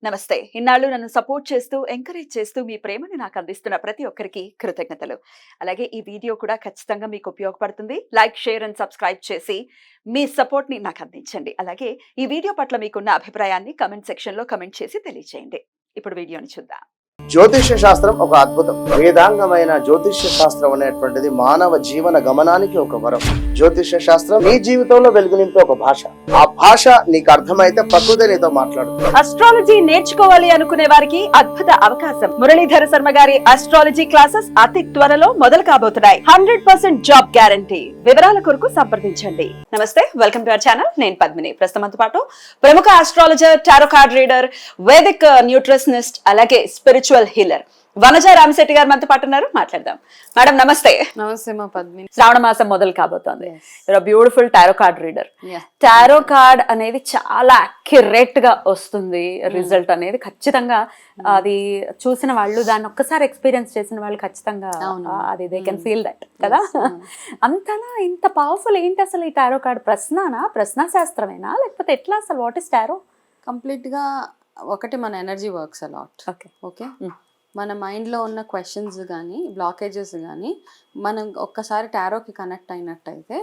నమస్తే. ఇన్నాళ్ళు నన్ను సపోర్ట్ చేస్తూ, ఎంకరేజ్ చేస్తూ మీ ప్రేమని నాకు అందిస్తున్న ప్రతి ఒక్కరికి కృతజ్ఞతలు. అలాగే ఈ వీడియో కూడా ఖచ్చితంగా మీకు ఉపయోగపడుతుంది. లైక్, షేర్ అండ్ సబ్స్క్రైబ్ చేసి మీ సపోర్ట్‌ని నాకు అందించండి. అలాగే ఈ వీడియో పట్ల మీకున్న అభిప్రాయాన్ని కామెంట్ సెక్షన్‌లో కామెంట్ చేసి తెలియజేయండి. ఇప్పుడు వీడియోని చూద్దాం. జ్యోతిష్య శాస్త్రం ఒక అద్భుతం. వేదాంగమైన జ్యోతిష్య శాస్త్రం అనేటువంటిది మానవ జీవన గమనానికి ఒక వరం. జ్యోతిష్య శాస్త్రం నీ జీవితంలో వెలుగునింపే ఒక భాష. ఆ భాష నీకు అర్థమైతే ప్రకృతి నీతో మాట్లాడుతుంది. అస్ట్రాలజీ నేర్చుకోవాలి అనుకునే వారికి అద్భుత అవకాశం. మురళీధర శర్మ గారి అస్ట్రాలజీ క్లాసెస్ అతి త్వరలో మొదలు కాబోతున్నాయి. 100% జాబ్ గ్యారంటీ. వివరాల కొరకు సంప్రదించండి. నమస్తే, వెల్కమ్ టు అవర్ ఛానల్. నేను పద్మిని. ప్రస్తుతంతో పాటు ప్రముఖ astrologer, tarot card reader, Vedic nutritionist, అలాగే స్పిరిచువల్ హీలర్ వనజ రామశెట్టి గారు మనతో పాటు ఉన్నారు. మాట్లాడదాం. మేడం నమస్తే. నమస్తే మా పద్మిని. శ్రావణ మాసం మొదలు కాబోతోంది. Beautiful tarot card reader. Tarot card అనేది చాలా అక్యురేట్ గా వస్తుంది. రిజల్ట్ అనేది ఖచ్చితంగా అది చూసిన వాళ్ళు, దాన్ని ఒక్కసారి ఎక్స్పీరియన్స్ చేసిన వాళ్ళు ఖచ్చితంగా అది దే కెన్ ఫీల్ దట్ కదా. అంతనా ఇంత పవర్ఫుల్ ఏంటి అసలు ఈ టారో కార్డ్? ప్రశ్న శాస్త్రమేనా లేకపోతే ఎట్లా అసలు? What is tarot? కంప్లీట్ గా ఒకటి మన ఎనర్జీ వర్క్స్ అలాట్. ఓకే, మన మైండ్లో ఉన్న క్వశ్చన్స్ కానీ బ్లాకేజెస్ కానీ మనం ఒక్కసారి టారోకి కనెక్ట్ అయినట్టయితే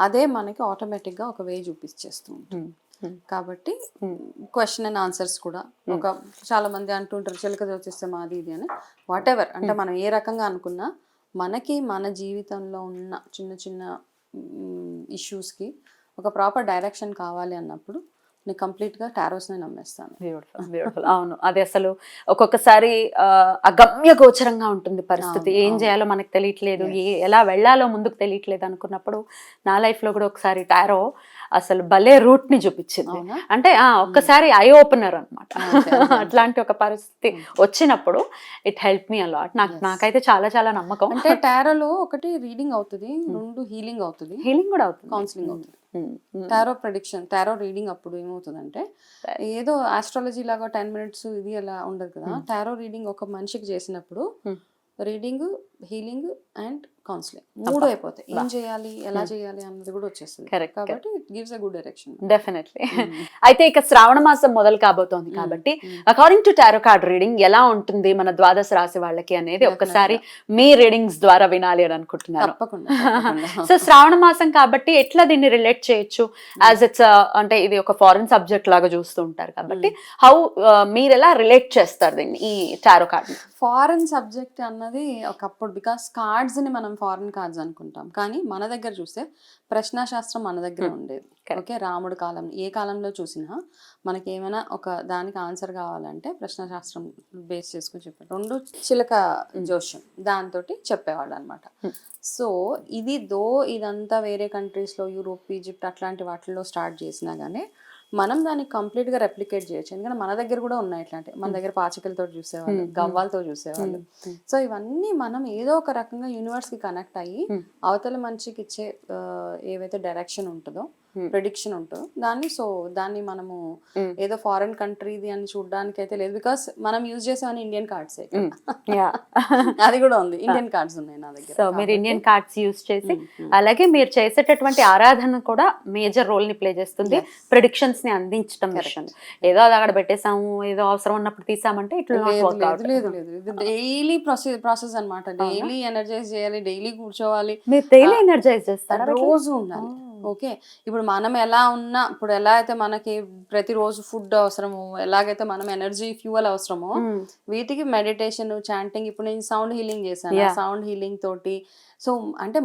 అదే మనకి ఆటోమేటిక్గా ఒక వే చూపించేస్తూ ఉంటుంది. కాబట్టి క్వశ్చన్ అండ్ ఆన్సర్స్ కూడా ఒక చాలా మంది అంటుంటారు చిలక జ్యోతిస్తే మాది ఇది అని. వాట్ ఎవర్ అంటే మనం ఏ రకంగా అనుకున్నా మనకి మన జీవితంలో ఉన్న చిన్న చిన్న ఇష్యూస్కి ఒక ప్రాపర్ డైరెక్షన్ కావాలి అన్నప్పుడు నేను కంప్లీట్గా టారోస్ని నమ్మేస్తాను. బ్యూటిఫుల్. అవును, అది అసలు ఒక్కొక్కసారి అగమ్య గోచరంగా ఉంటుంది పరిస్థితి. ఏం చేయాలో మనకు తెలియట్లేదు, ఎలా వెళ్ళాలో ముందుకు తెలియట్లేదు అనుకున్నప్పుడు నా లైఫ్లో కూడా ఒకసారి టారో అసలు భలే రూట్ ని చూపించింది. అంటే ఒక్కసారి ఐ ఓపెనర్ అనమాట. అట్లాంటి ఒక పరిస్థితి వచ్చినప్పుడు ఇట్ హెల్ప్ మీ అలాట్. నాకైతే చాలా చాలా నమ్మకం. అంటే టారోలో ఒకటి రీడింగ్ అవుతుంది, రెండు హీలింగ్ అవుతుంది, హీలింగ్ కూడా అవుతుంది, కౌన్సిలింగ్ అవుతుంది. టారో ప్రెడిక్షన్, టారో రీడింగ్ అప్పుడు ఏమవుతుందంటే ఏదో ఆస్ట్రాలజీ లాగా 10 minutes ఇది అలా ఉండదు కదా. టారో రీడింగ్ ఒక మనిషికి చేసినప్పుడు రీడింగ్, హీలింగ్ అండ్ కౌన్సిలింగ్ మూడు అయిపోతాయి. ఏం చేయాలి, ఎలా చేయాలి అన్నది కూడా వచ్చేస్తుంది. కాబట్టి it gives a good direction. Definitely. అయితే ఇక శ్రావణ మాసం మొదలు కాబోతోంది కాబట్టి according to tarot card reading ఎలా ఉంటుంది మన ద్వాదశ రాశి వాళ్ళకి అనేది ఒక్కసారి మీ రీడింగ్స్ ద్వారా వినాలి అని అనుకుంటున్నాను. సో శ్రావణ మాసం కాబట్టి ఎట్లా దీన్ని రిలేట్ చేయొచ్చు? యాజ్ ఇట్స్ అంటే ఇది ఒక ఫారెన్ సబ్జెక్ట్ లాగా చూస్తూ ఉంటారు కాబట్టి హౌ మీరు ఎలా రిలేట్ చేస్తారు దీన్ని, ఈ టారో కార్డ్? ఫారెన్ సబ్జెక్ట్ అన్నది ఒకప్పుడు, బికాస్ కార్డ్స్ ని మనం ఫారెన్ కార్డ్స్ అనుకుంటాం, కానీ మన దగ్గర చూస్తే ప్రశ్నాశాస్త్రం మన దగ్గర ఉండేది. ఓకే, రాముడు కాలం, ఏ కాలంలో చూసినా మనకి ఏమైనా ఒక దానికి ఆన్సర్ కావాలంటే ప్రశ్నాశాస్త్రం బేస్ చేసుకుని చెప్పారు. రెండు చిలక జోష్యం దాంతో చెప్పేవాళ్ళు అనమాట. సో ఇదంతా వేరే కంట్రీస్లో, యూరోప్, ఈజిప్ట్ అట్లాంటి వాటిల్లో స్టార్ట్ చేసినా కానీ మనం దాన్ని కంప్లీట్గా రెప్లికేట్ చేయొచ్చు. ఎందుకంటే మన దగ్గర కూడా ఉన్నాయి ఇట్లాంటి. మన దగ్గర పాచికలతో చూసేవాళ్ళు, గవ్వాలతో చూసేవాళ్ళు. సో ఇవన్నీ మనం ఏదో ఒక రకంగా యూనివర్స్కి కనెక్ట్ అయ్యి అవతల మనిషికి ఇచ్చే ఏవైతే డైరెక్షన్ ఉంటుందో, ప్రెడిక్షన్ ఉంటుందో దాన్ని మనము ఏదో ఫారెన్ కంట్రీది అని చూడడానికి అయితే లేదు. బికాస్ మనం యూజ్ చేసేవన్నీ ఇండియన్ కార్డ్స్. అది కూడా ఉంది, ఇండియన్ కార్డ్స్ ఉన్నాయి నా దగ్గర. సో మీరు ఇండియన్ కార్డ్స్ యూజ్ చేసి, అలాగే మీరు చేసేటటువంటి ఆరాధన కూడా మేజర్ రోల్ ని ప్లే చేస్తుంది ప్రెడిక్షన్స్ ని అందించడం విషయం. ఏదో అది అక్కడ పెట్టేసాము, ఏదో అవసరం ఉన్నప్పుడు తీసామంటే ఇట్లా లేదు. ఇది డైలీ ప్రాసెస్ అనమాట. డైలీ ఎనర్జైజ్ చేయాలి, డైలీ కూర్చోవాలి. మీరు డైలీ ఎనర్జైజ్ చేస్తారా? రోజు ఉండాలి. ఓకే, ఇప్పుడు మనం ఎలా ఉన్నా, ఇప్పుడు ఎలా అయితే మనకి ప్రతిరోజు ఫుడ్ అవసరమో, ఎలాగైతే మనం ఎనర్జీ ఫ్యూయల్ అవసరమో, వీటికి మెడిటేషన్, చాంటింగ్. ఇప్పుడు నేను సౌండ్ హీలింగ్ చేశాను, సౌండ్ హీలింగ్ తోటి. సో అంటే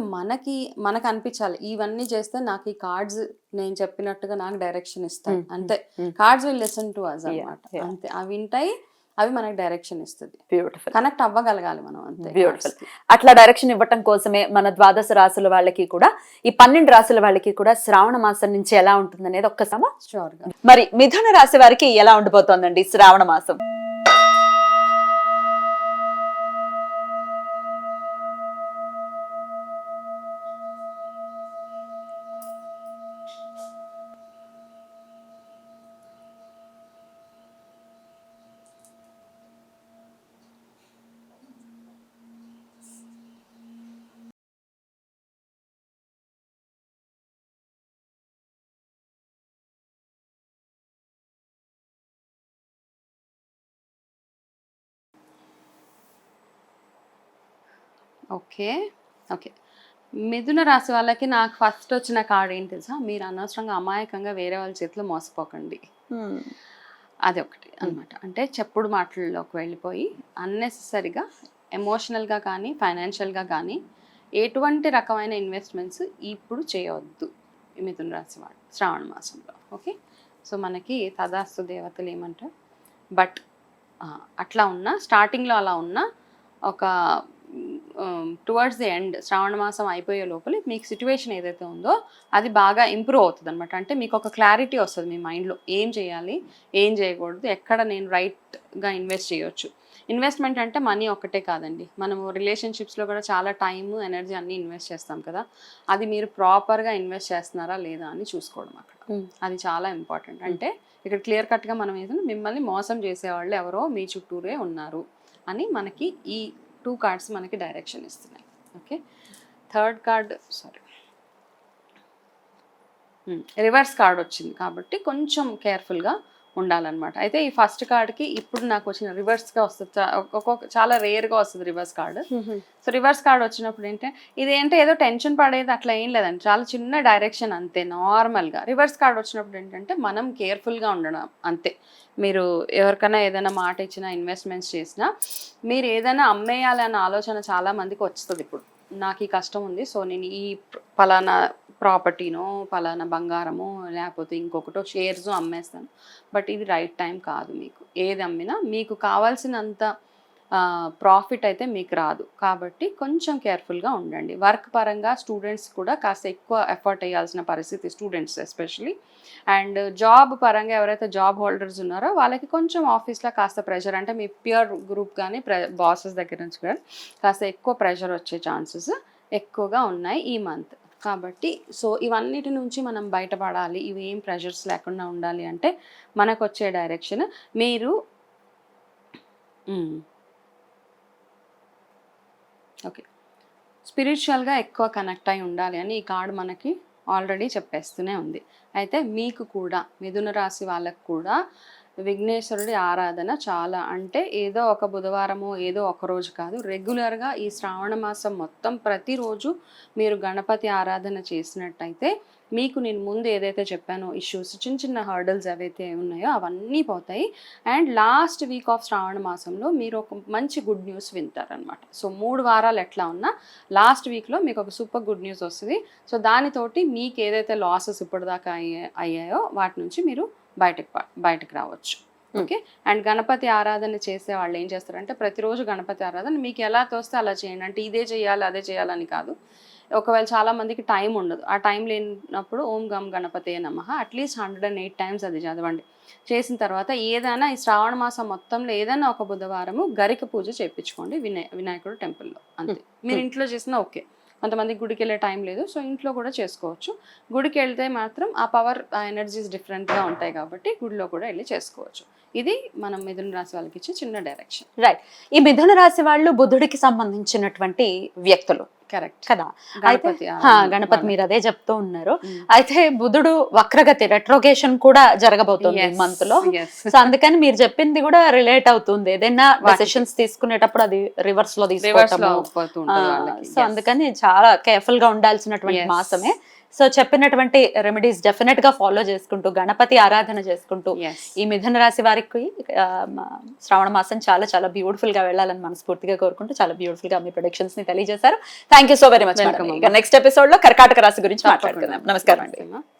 మనకు అనిపించాలి ఇవన్నీ చేస్తే నాకు ఈ కార్డ్స్ నేను చెప్పినట్టుగా నాకు డైరెక్షన్ ఇస్తాయి. అంతే, cards will listen to us అన్నమాట. అంతే, అవి వింటాయి, అవి మనకి డైరెక్షన్ ఇస్తుంది. బ్యూటిఫుల్. కనెక్ట్ అవ్వగలగాలి మనం, అంతే. బ్యూటిఫుల్. అట్లా డైరెక్షన్ ఇవ్వటం కోసమే మన ద్వాదశ రాశుల వాళ్ళకి కూడా, ఈ 12 రాశుల వాళ్ళకి కూడా శ్రావణ మాసం నుంచి ఎలా ఉంటుంది అనేది ఒక్కసారి షూర్ గా. మరి మిథున రాశి వారికి ఎలా ఉండిపోతుందండి శ్రావణ మాసం? Okay okay. మిథున రాశి వాళ్ళకి నాకు ఫస్ట్ వచ్చిన కార్డ్ ఏంటి తెలుసా, మీరు అనవసరంగా అమాయకంగా వేరే వాళ్ళ చేతిలో మోసపోకండి. అది ఒకటి అనమాట. అంటే చెప్పుడు మాటల్లోకి వెళ్ళిపోయి అన్నెసెసరీగా ఎమోషనల్గా కానీ ఫైనాన్షియల్గా కానీ ఎటువంటి రకమైన ఇన్వెస్ట్మెంట్స్ ఇప్పుడు చేయవద్దు ఈ మిథున రాశి వాళ్ళు శ్రావణ మాసంలో. ఓకే, సో మనకి తదాస్తు దేవతలు ఏమంటారు, బట్ అట్లా ఉన్నా స్టార్టింగ్లో అలా ఉన్నా ఒక టువర్డ్స్ ది ఎండ్ శ్రావణ మాసం అయిపోయే లోపల మీకు సిచ్యువేషన్ ఏదైతే ఉందో అది బాగా ఇంప్రూవ్ అవుతుంది అనమాట. అంటే మీకు ఒక క్లారిటీ వస్తుంది మీ మైండ్లో, ఏం చేయాలి ఏం చేయకూడదు, ఎక్కడ నేను రైట్గా ఇన్వెస్ట్ చేయొచ్చు. ఇన్వెస్ట్మెంట్ అంటే మనీ ఒక్కటే కాదండి, మనము రిలేషన్షిప్స్లో కూడా చాలా టైము ఎనర్జీ అన్నీ ఇన్వెస్ట్ చేస్తాం కదా, అది మీరు ప్రాపర్గా ఇన్వెస్ట్ చేస్తున్నారా లేదా అని చూసుకోవడం అక్కడ, అది చాలా ఇంపార్టెంట్. అంటే ఇక్కడ క్లియర్ కట్గా మనం ఏదైనా మిమ్మల్ని మోసం చేసేవాళ్ళు ఎవరో మీ చుట్టూరే ఉన్నారు అని మనకి ఈ 2 కార్డ్స్ మనకి డైరెక్షన్ ఇస్తున్నాయి. Okay, third card reverse card వచ్చింది కాబట్టి కొంచెం కేర్ఫుల్గా ఉండాలన్నమాట. అయితే ఈ ఫస్ట్ కార్డ్కి ఇప్పుడు నాకు వచ్చిన రివర్స్గా వస్తుంది, ఒక్కొక్క చాలా రేర్గా వస్తుంది reverse card. So reverse card వచ్చినప్పుడు ఏంటంటే ఇదేంటే ఏదో టెన్షన్ పడేది అట్లా ఏం లేదండి, చాలా చిన్న డైరెక్షన్ అంతే నార్మల్గా. రివర్స్ కార్డ్ వచ్చినప్పుడు ఏంటంటే మనం కేర్ఫుల్గా ఉండడం అంతే. మీరు ఎవరికైనా ఏదైనా మాట ఇచ్చినా ఇన్వెస్ట్మెంట్స్ చేసినా మీరు ఏదైనా అమ్మేయాలి అన్న ఆలోచన చాలా మందికి వస్తుంది. ఇప్పుడు నాకు ఈ కష్టం ఉంది, సో నేను ఈ పలానా ప్రాపర్టీనో పలానా బంగారమో లేకపోతే ఇంకొకటో షేర్స్ అమ్మేస్తాను, బట్ ఇది రైట్ టైం కాదు. మీకు ఏది అమ్మినా మీకు కావాల్సినంత ప్రాఫిట్ అయితే మీకు రాదు, కాబట్టి కొంచెం కేర్ఫుల్గా ఉండండి. వర్క్ పరంగా స్టూడెంట్స్ కూడా కాస్త ఎక్కువ ఎఫర్ట్ వేయాల్సిన పరిస్థితి, స్టూడెంట్స్ ఎస్పెషలీ. అండ్ జాబ్ పరంగా ఎవరైతే జాబ్ హోల్డర్స్ ఉన్నారో వాళ్ళకి కొంచెం ఆఫీస్లో కాస్త ప్రెషర్, అంటే మీ పియర్ గ్రూప్ కానీ బాసెస్ దగ్గర నుంచి కూడా కాస్త ఎక్కువ ప్రెషర్ వచ్చే ఛాన్సెస్ ఎక్కువగా ఉన్నాయి ఈ మంత్. కాబట్టి సో ఇవన్నిటి నుంచి మనం బయటపడాలి, ఇవి ఏం ప్రెషర్స్ లేకుండా ఉండాలి అంటే మనకు వచ్చే డైరెక్షన్ మీరు ఓకే స్పిరిచువల్గా ఎక్కువ కనెక్ట్ అయి ఉండాలి అని ఈ కార్డు మనకి ఆల్రెడీ చెప్పేస్తూనే ఉంది. అయితే మీకు కూడా మిథున రాశి వాళ్ళకు కూడా విఘ్నేశ్వరుడి ఆరాధన చాలా, అంటే ఏదో ఒక బుధవారమో ఏదో ఒక రోజు కాదు, రెగ్యులర్గా ఈ శ్రావణ మాసం మొత్తం ప్రతిరోజు మీరు గణపతి ఆరాధన చేసినట్టయితే మీకు నేను ముందు ఏదైతే చెప్పానో ఇష్యూస్ చిన్న చిన్న హర్డల్స్ ఏవైతే ఉన్నాయో అవన్నీ పోతాయి. అండ్ లాస్ట్ వీక్ ఆఫ్ శ్రావణ మాసంలో మీరు ఒక మంచి గుడ్ న్యూస్ వింటారనమాట. సో 3 వారాలు ఎట్లా ఉన్నా లాస్ట్ వీక్లో మీకు ఒక సూపర్ గుడ్ న్యూస్ వస్తుంది. సో దానితోటి మీకు ఏదైతే లాసెస్ ఇప్పటిదాకా అయ్యాయో వాటి నుంచి మీరు బయటకు రావచ్చు. ఓకే, అండ్ గణపతి ఆరాధన చేసే వాళ్ళు ఏం చేస్తారంటే ప్రతిరోజు గణపతి ఆరాధన మీకు ఎలా తోస్తే అలా చేయండి, అంటే ఇదే చేయాలి అదే చేయాలని కాదు. ఒకవేళ చాలా మందికి టైం ఉండదు, ఆ టైం లేనప్పుడు ఓం గం గణపతే నమః అట్లీస్ట్ 108 టైమ్స్ అది చదవండి. చేసిన తర్వాత ఏదైనా ఈ శ్రావణ మాసం మొత్తంలో ఏదైనా ఒక బుధవారము గరిక పూజ చేయించుకోండి వినాయకుడు టెంపుల్లో, అంతే. మీరు ఇంట్లో చేసినా ఓకే, కొంతమందికి గుడికి వెళ్ళే టైం లేదు, సో ఇంట్లో కూడా చేసుకోవచ్చు. గుడికి వెళ్తే మాత్రం ఆ పవర్ ఆ ఎనర్జీస్ డిఫరెంట్గా ఉంటాయి కాబట్టి గుడిలో కూడా వెళ్ళి చేసుకోవచ్చు. ఇది మనం మిథున రాశి వాళ్ళకి ఇచ్చే చిన్న డైరెక్షన్. రైట్, ఈ మిథున రాశి వాళ్ళు బుధుడికి సంబంధించినటువంటి వ్యక్తులు కరెక్ట్ కదా. గణపతి మీరు అదే చెప్తూ ఉన్నారు. అయితే బుధుడు వక్రగతి రెట్రోగేషన్ కూడా జరగబోతుంది మంత్ లో, సో అందుకని మీరు చెప్పింది కూడా రిలేట్ అవుతుంది. ఏదైనా డెసిషన్స్ తీసుకునేటప్పుడు అది రివర్స్ లో తీసుకోవటము, సో అందుకని చాలా కేర్ఫుల్ గా ఉండాల్సినటువంటి మాసమే. సో చెప్పినటువంటి రెమెడీస్ డెఫినెట్ గా ఫాలో చేసుకుంటూ గణపతి ఆరాధన చేసుకుంటూ ఈ మిథున రాశి వారికి శ్రావణ మాసం చాలా చాలా బ్యూటిఫుల్ గా వెళ్ళాలని మనస్ఫూర్తిగా కోరుకుంటూ చాలా బ్యూటిఫుల్ గా మీ ప్రొడిక్షన్స్ ని తెలియజేశారు. Thank you so very much. Next episode లో కర్కాటక రాశి గురించి మాట్లాడుకుందాం. నమస్కారం అండి.